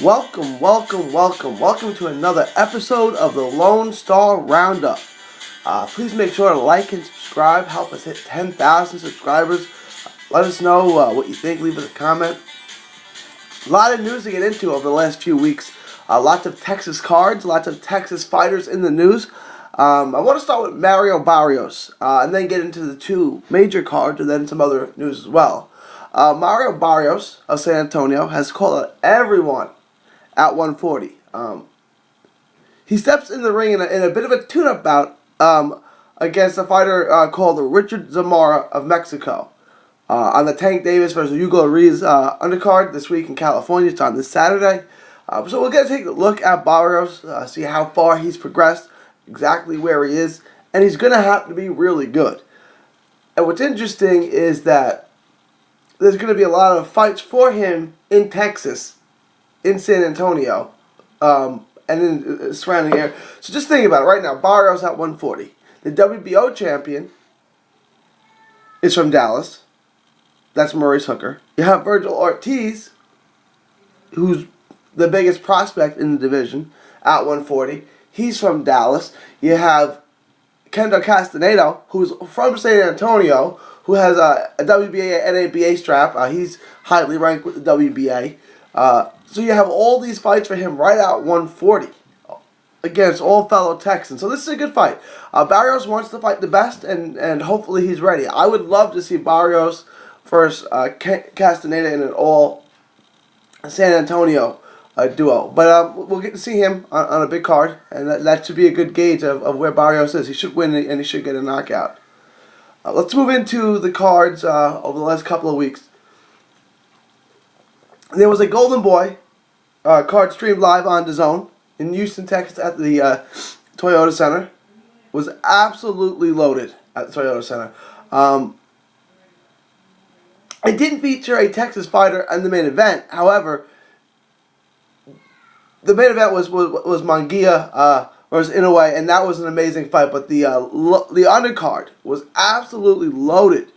Welcome to another episode of the Lone Star Roundup. Please make sure to like and subscribe. Help us hit 10,000 subscribers. Let us know what you think. Leave us a comment. A lot of news to get into over the last few weeks. Lots of Texas cards, lots of Texas fighters in the news. I want to start with Mario Barrios and then get into the two major cards and then some other news as well. Mario Barrios of San Antonio has called out everyone at 140. He steps in the ring in a bit of a tune-up bout against a fighter called Richard Zamora of Mexico. On the Tank Davis versus Hugo Ruiz undercard this week in California. It's on this Saturday. So we're going to take a look at Barrios, see how far he's progressed, exactly where he is, and he's going to have to be really good. And what's interesting is that there's going to be a lot of fights for him in Texas, in San Antonio, and in the surrounding area. So just think about it right now. Barrios at 140. The WBO champion is from Dallas. That's Maurice Hooker. You have Virgil Ortiz, who's the biggest prospect in the division, at 140. He's from Dallas. You have Kendo Castaneda, who's from San Antonio, who has a WBA and NABA strap. He's highly ranked with the WBA. So you have all these fights for him right at 140 against all fellow Texans. So this is a good fight. Barrios wants to fight the best, and hopefully he's ready. I would love to see Barrios versus Castaneda in an all San Antonio duo. But we'll get to see him on a big card, and that should be a good gauge of where Barrios is. He should win, and he should get a knockout. Let's move into the cards over the last couple of weeks. There was a Golden Boy card streamed live on DAZN in Houston, Texas at the Toyota Center. It was absolutely loaded at the Toyota Center. It didn't feature a Texas fighter in the main event. However, the main event was Munguia versus Inoue, and that was an amazing fight. But the undercard was absolutely loaded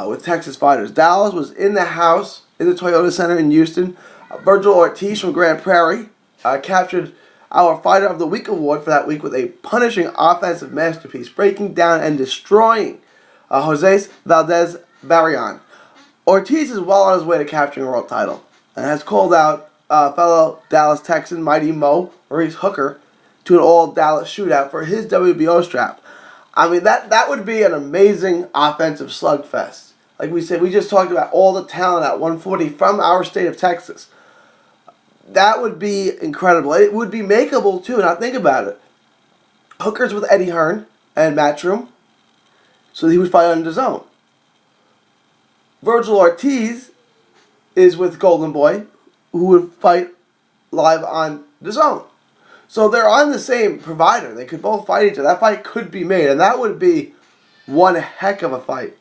with Texas fighters. Dallas was in the house in the Toyota Center in Houston. Virgil Ortiz from Grand Prairie captured our Fighter of the Week award for that week with a punishing offensive masterpiece, breaking down and destroying Jose Valdez Barrion. Ortiz is well on his way to capturing a world title and has called out fellow Dallas Texan Mighty Mo Maurice Hooker to an all-Dallas shootout for his WBO strap. I mean, that would be an amazing offensive slugfest. Like we said, we just talked about all the talent at 140 from our state of Texas. That would be incredible. It would be makeable, too. Now, think about it. Hooker's with Eddie Hearn and Matchroom, so he would fight on DAZN. Virgil Ortiz is with Golden Boy, who would fight live on DAZN. So they're on the same provider. They could both fight each other. That fight could be made, and that would be one heck of a fight.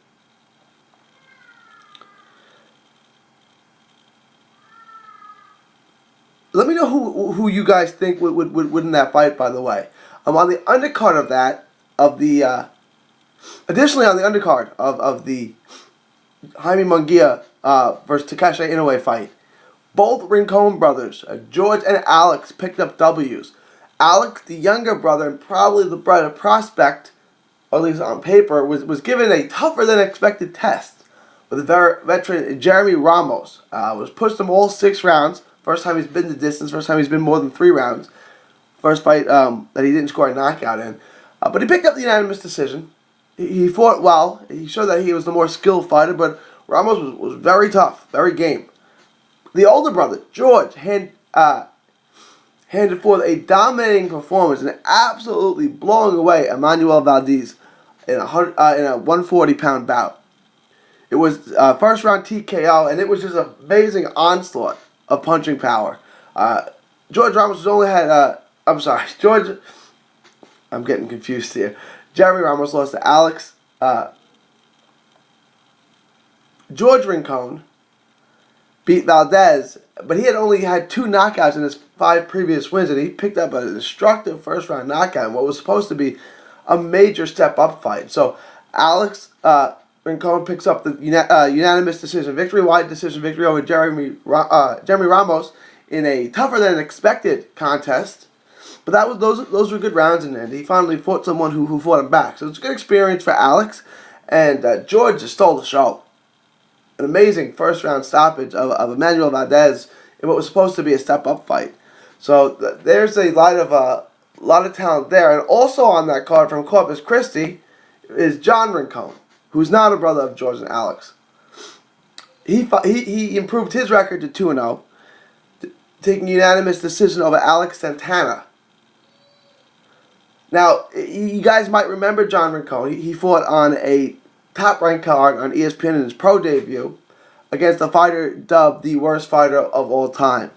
Let me know who you guys think would win that fight, by the way. On the undercard of that, additionally on the undercard of the Jaime Munguia versus Takeshi Inoue fight, both Rincon brothers, George and Alex, picked up W's. Alex, the younger brother and probably the brighter prospect, or at least on paper, was given a tougher than expected test with the veteran Jeremy Ramos. Was pushed him all 6 rounds. First time he's been the distance. First time he's been more than 3 rounds. First fight that he didn't score a knockout in. But he picked up the unanimous decision. He fought well. He showed that he was the more skilled fighter, but Ramos was very tough, very game. The older brother, George, handed forth a dominating performance and absolutely blowing away Emmanuel Valdez in a 140-pound bout. It was first round TKO, and it was just an amazing onslaught of punching power. George Ramos only had, George, I'm getting confused here. Jeremy Ramos lost to Alex. George Rincon beat Valdez, but he had only had 2 knockouts in his 5 previous wins, and he picked up a destructive first-round knockout in what was supposed to be a major step-up fight. So Alex Rincon picks up the unanimous decision victory, wide decision victory over Jeremy Ramos in a tougher than expected contest. But those were good rounds, and he finally fought someone who fought him back. So it's a good experience for Alex, and George just stole the show. An amazing first round stoppage of Emmanuel Valdez in what was supposed to be a step up fight. So there's a lot of talent there, and also on that card from Corpus Christi is John Rincon, who's not a brother of George and Alex. He improved his record to 2-0, taking a unanimous decision over Alex Santana. Now, you guys might remember John Rincon. He fought on a top-ranked card on ESPN in his pro debut against a fighter dubbed the worst fighter of all time.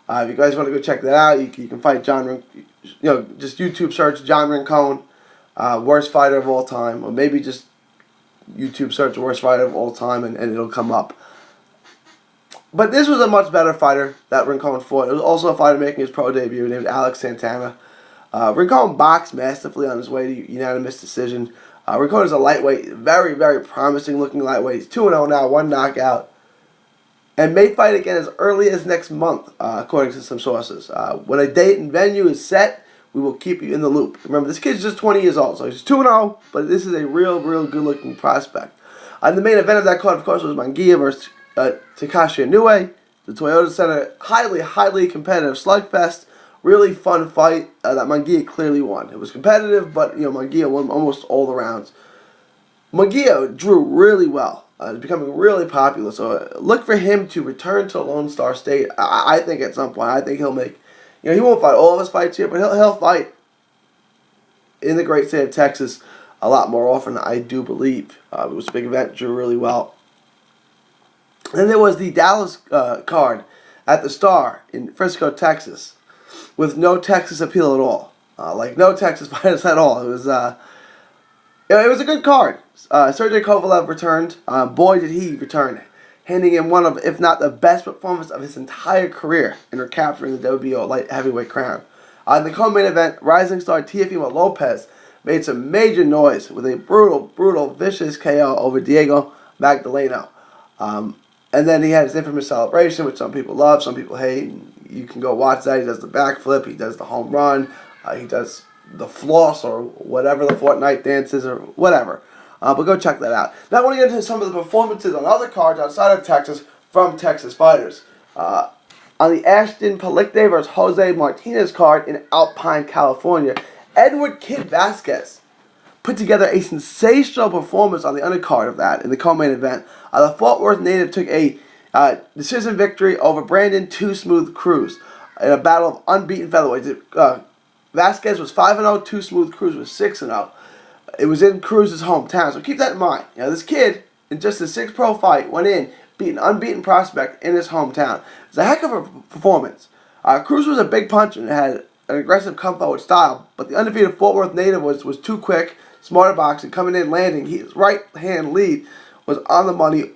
If you guys want to go check that out, you can find John Rincon. Just YouTube search John Rincon, worst fighter of all time, or maybe just YouTube search worst fighter of all time, and it'll come up. But this was a much better fighter that Rincon fought. It was also a fighter making his pro debut named Alex Santana. Rincon boxed masterfully on his way to unanimous decision. Rincon is a lightweight, very, very promising looking lightweight. He's 2-0 now, 1 knockout. And may fight again as early as next month, according to some sources. When a date and venue is set, we will keep you in the loop. Remember, this kid's just 20 years old, so he's 2-0, but this is a real good-looking prospect. The main event of that card, of course, was Munguia versus Takashi Inoue. The Toyota Center, highly competitive slugfest. Really fun fight that Munguia clearly won. It was competitive, but Munguia won almost all the rounds. Munguia drew really well. He's becoming really popular, so look for him to return to Lone Star State. I think at some point. I think he'll make. He won't fight all of his fights here, but he'll fight in the great state of Texas a lot more often, I do believe. It was a big event, drew really well. Then there was the Dallas card at the Star in Frisco, Texas, with no Texas appeal at all. No Texas fighters at all. It was a good card. Sergey Kovalev returned. Boy, did he return, handing him one of, if not the best performance of his entire career in recapturing the WBO light heavyweight crown. In the co-main event, rising star Teofimo Lopez made some major noise with a brutal, vicious KO over Diego Magdaleno. And then he had his infamous celebration, which some people love, some people hate. You can go watch that. He does the backflip, he does the home run, he does the floss or whatever the Fortnite dance is or whatever. But go check that out. Now I want to get into some of the performances on other cards outside of Texas from Texas fighters. On the Ashton Palikte versus Jose Martinez card in Alpine, California, Edward Kid Vasquez put together a sensational performance on the undercard of that in the co-main event. The Fort Worth native took a decision victory over Brandon Too Smooth Cruz in a battle of unbeaten featherweights. Vasquez was 5-0, Too Smooth Cruz was 6-0. It was in Cruz's hometown, so keep that in mind. This kid, in just a 6 pro fight, went in, beat an unbeaten prospect in his hometown. It's a heck of a performance. Cruz was a big puncher and had an aggressive come-forward style, but the undefeated Fort Worth native was too quick, smarter boxing, coming in, landing. His right-hand lead was on the money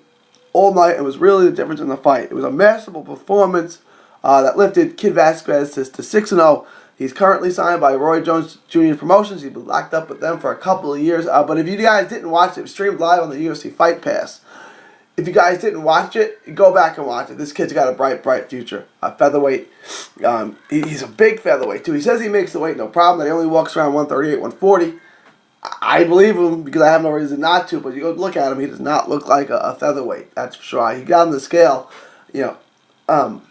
all night and was really the difference in the fight. It was a masterful performance that lifted Kid Vasquez to 6-0. He's currently signed by Roy Jones Jr. Promotions. He's been locked up with them for a couple of years. But if you guys didn't watch it, it was streamed live on the UFC Fight Pass. If you guys didn't watch it, go back and watch it. This kid's got a bright future. Featherweight. He's a big featherweight, too. He says he makes the weight no problem, that he only walks around 138, 140. I believe him because I have no reason not to, but you go look at him, he does not look like a featherweight. That's for sure. He got on the scale, I thought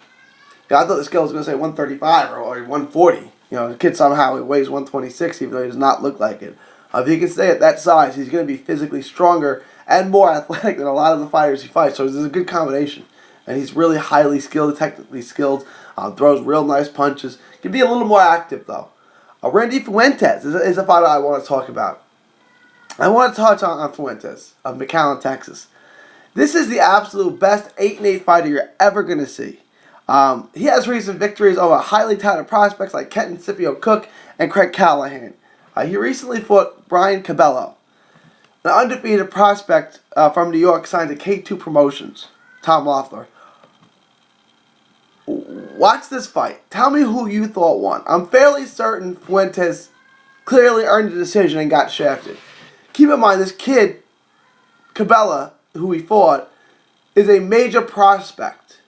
the scale was going to say 135 or 140. The kid somehow weighs 126, even though he does not look like it. If he can stay at that size, he's going to be physically stronger and more athletic than a lot of the fighters he fights. So this is a good combination. And he's really highly skilled, technically skilled, throws real nice punches. Can be a little more active, though. Randy Fuentes is a fighter I want to talk about. I want to touch on Fuentes of McAllen, Texas. This is the absolute best 8-8 fighter you're ever going to see. He has recent victories over highly touted prospects like Kenton Scipio Cook and Craig Callahan. He recently fought Brian Cabello, an undefeated prospect from New York signed to K2 Promotions, Tom Loeffler. Watch this fight. Tell me who you thought won. I'm fairly certain Fuentes clearly earned the decision and got shafted. Keep in mind, this kid, Cabela, who he fought, is a major prospect.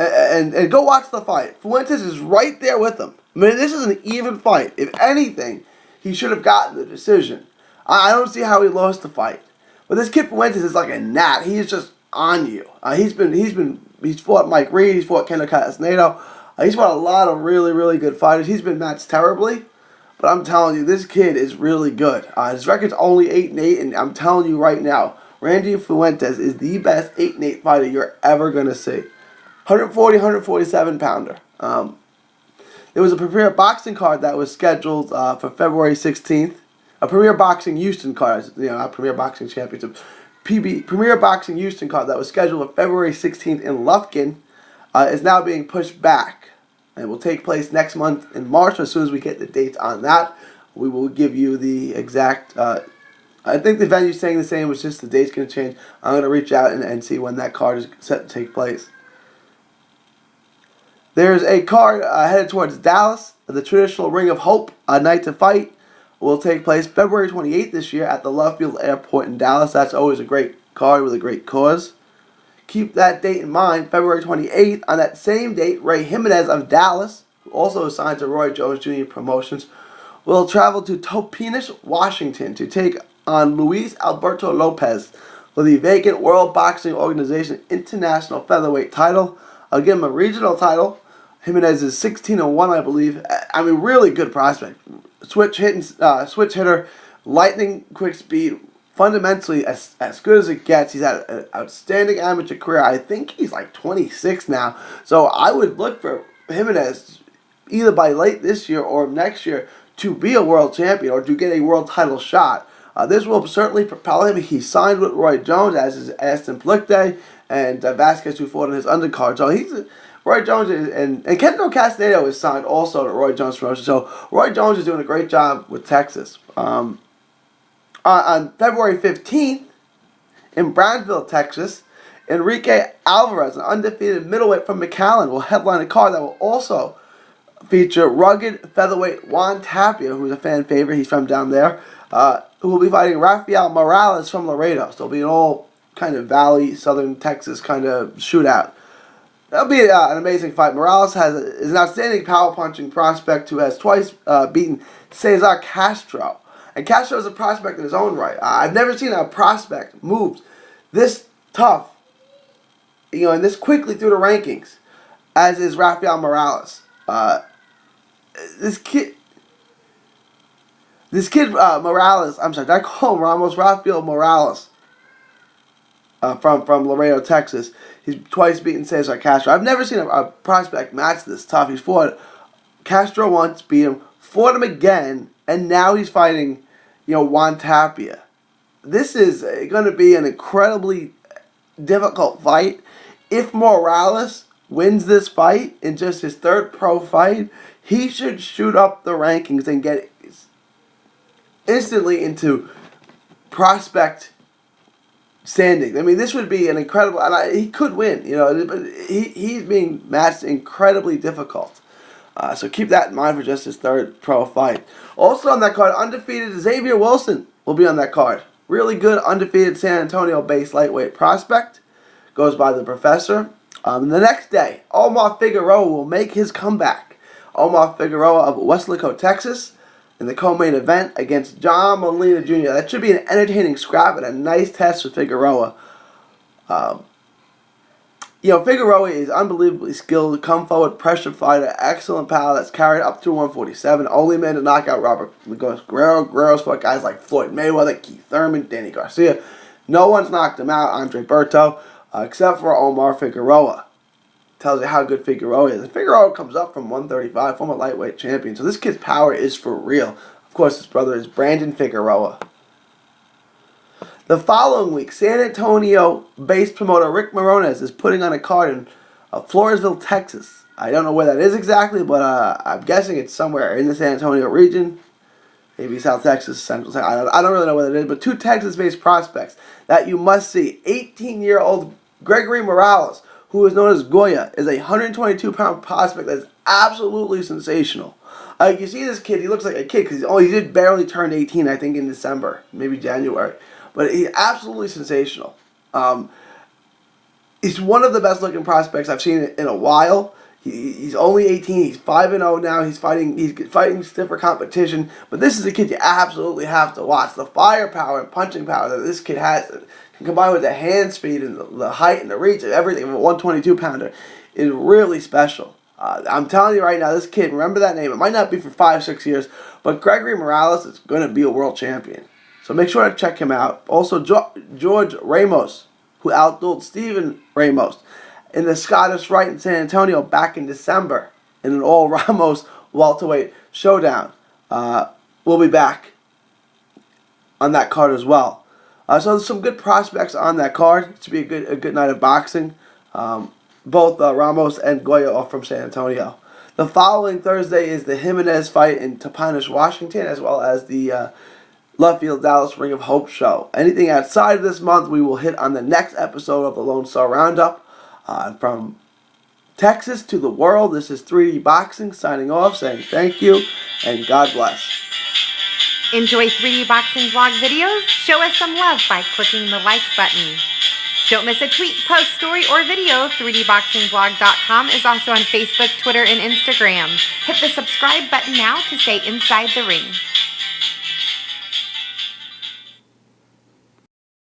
and go watch the fight. Fuentes is right there with him. I mean, this is an even fight. If anything, he should have gotten the decision. I don't see how he lost the fight. But this kid Fuentes is like a gnat. He's just on you. He's fought Mike Reed. He's fought Kendall Castaneda. He's fought a lot of really, really good fighters. He's been matched terribly. But I'm telling you, this kid is really good. His record's only 8-8, and I'm telling you right now, Randy Fuentes is the best 8-8 fighter you're ever going to see. 140, 147 pounder. There was a Premier Boxing card that was scheduled for February 16th. A Premier Boxing Houston card, not Premier Boxing Championship. Premier Boxing Houston card that was scheduled for February 16th in Lufkin is now being pushed back. And will take place next month in March. As soon as we get the dates on that, we will give you the exact. I think the venue's staying the same. It's just the date's going to change. I'm going to reach out and see when that card is set to take place. There's a card headed towards Dallas. The traditional Ring of Hope Night to Fight will take place February 28th this year at the Love Field Airport in Dallas. That's always a great card with a great cause. Keep that date in mind, February 28th. On that same date, Ray Jimenez of Dallas, who also is signed to Roy Jones Jr. Promotions, will travel to Topenish, Washington to take on Luis Alberto Lopez for the vacant World Boxing Organization International Featherweight title. I'll give him a regional title. Jimenez is 16-1, I believe. I mean, really good prospect. Switch hitter, lightning quick speed. Fundamentally, as good as it gets. He's had an outstanding amateur career. I think he's like 26 now. So I would look for Jimenez either by late this year or next year to be a world champion or to get a world title shot. This will certainly propel him. He signed with Roy Jones, as is Aston Plickday and Vasquez, who fought in his undercard. So Roy Jones and Kendall Castaneda is signed also to Roy Jones Promotion. So Roy Jones is doing a great job with Texas. On February 15th, in Brownsville, Texas, Enrique Alvarez, an undefeated middleweight from McAllen, will headline a card that will also feature rugged featherweight Juan Tapia, who's a fan favorite. He's from down there, who will be fighting Rafael Morales from Laredo. So it'll be an all kind of Valley, Southern Texas kind of shootout. That'll be an amazing fight. Morales is an outstanding power-punching prospect who has twice beaten Cesar Castro. And Castro is a prospect in his own right. I've never seen a prospect move this tough, and this quickly through the rankings, as is Rafael Morales. This kid Morales. I'm sorry, did I call him Ramos? Rafael Morales. From Laredo, Texas. He's twice beaten Cesar Castro. I've never seen a prospect match this tough. He's fought Castro once, beat him, fought him again, and now he's fighting, Juan Tapia. This is going to be an incredibly difficult fight. If Morales wins this fight in just his third pro fight, he should shoot up the rankings and get instantly into prospect standing. I mean, this would be an incredible, and he could win, but he's being matched incredibly difficult. So keep that in mind for just his third pro fight. Also on that card, undefeated Xavier Wilson will be on that card. Really good undefeated San Antonio-based lightweight prospect. Goes by the Professor. The next day, Omar Figueroa will make his comeback. Omar Figueroa of Weslaco, Texas, in the co-main event against John Molina Jr. That should be an entertaining scrap and a nice test for Figueroa. Figueroa is unbelievably skilled, come forward, pressure fighter, excellent power that's carried up to 147. Only man to knock out Robert Guerrero. Guerrero's fought guys like Floyd Mayweather, Keith Thurman, Danny Garcia. No one's knocked him out, Andre Berto, except for Omar Figueroa. Tells you how good Figueroa is. And Figueroa comes up from 135, former lightweight champion. So this kid's power is for real. Of course, his brother is Brandon Figueroa. The following week, San Antonio-based promoter Rick Morones is putting on a card in Floresville, Texas. I don't know where that is exactly, but I'm guessing it's somewhere in the San Antonio region. Maybe South Texas, Central Texas. I don't really know where that is, but two Texas-based prospects that you must see. 18-year-old Gregory Morales, who is known as Goya, is a 122-pound prospect that is absolutely sensational. You see this kid, he looks like a kid because he did barely turn 18, I think, in December, maybe January. But he's absolutely sensational. He's one of the best looking prospects I've seen in a while. He's only 18. He's 5-0 now. He's fighting stiffer competition. But this is a kid you absolutely have to watch. The firepower and punching power that this kid has, combined with the hand speed and the height and the reach and everything of a 122 pounder, is really special. I'm telling you right now, this kid, remember that name. It might not be for 5-6 years, but Gregory Morales is going to be a world champion. So make sure to check him out. Also, George Ramos, who outdueled Steven Ramos in the Scottish Rite in San Antonio back in December in an all-Ramos welterweight showdown. We'll be back on that card as well. So there's some good prospects on that card. It should be a good night of boxing. Both Ramos and Goya are from San Antonio. The following Thursday is the Jimenez fight in Topanish, Washington, as well as the Left Field Dallas Ring of Hope show. Anything outside of this month, we will hit on the next episode of the Lone Star Roundup. From Texas to the world, this is 3D Boxing signing off, saying thank you and God bless. Enjoy 3D Boxing vlog videos? Show us some love by clicking the like button. Don't miss a tweet, post, story, or video. 3dboxingvlog.com is also on Facebook, Twitter, and Instagram. Hit the subscribe button now to stay inside the ring.